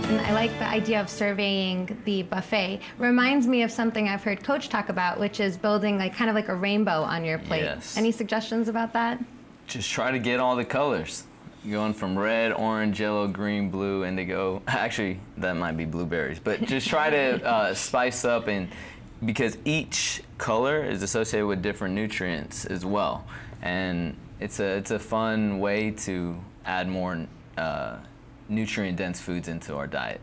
And I like the idea of surveying the buffet. Reminds me of something I've heard Coach talk about, which is building kind of like a rainbow on your plate. Yes. Any suggestions about that? Just try to get all the colors. Going from red, orange, yellow, green, blue, indigo. Actually, that might be blueberries. But just try to spice up, and because each color is associated with different nutrients as well. And it's a fun way to add more nutrient-dense foods into our diet.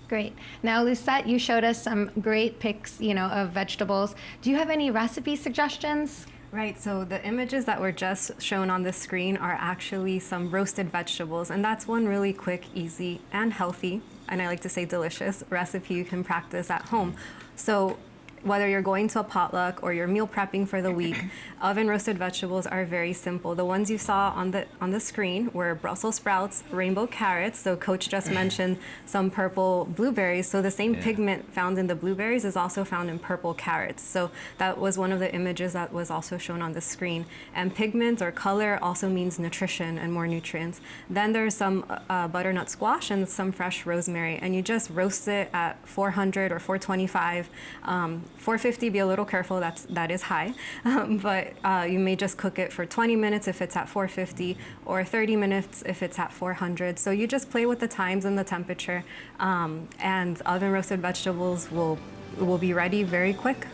Great. Now, Lucette, you showed us some great pics, of vegetables. Do you have any recipe suggestions? Right, so the images that were just shown on the screen are actually some roasted vegetables, and that's one really quick, easy, and healthy, and I like to say delicious, recipe you can practice at home. So whether you're going to a potluck or you're meal prepping for the week, oven roasted vegetables are very simple. The ones you saw on the screen were Brussels sprouts, rainbow carrots. So Coach just mentioned some purple blueberries. So the same pigment found in the blueberries is also found in purple carrots. So that was one of the images that was also shown on the screen. And pigment or color also means nutrition and more nutrients. Then there's some butternut squash and some fresh rosemary. And you just roast it at 400 or 425. 450, be a little careful, that is high, but you may just cook it for 20 minutes if it's at 450 or 30 minutes if it's at 400. So you just play with the times and the temperature, and oven roasted vegetables will be ready very quick.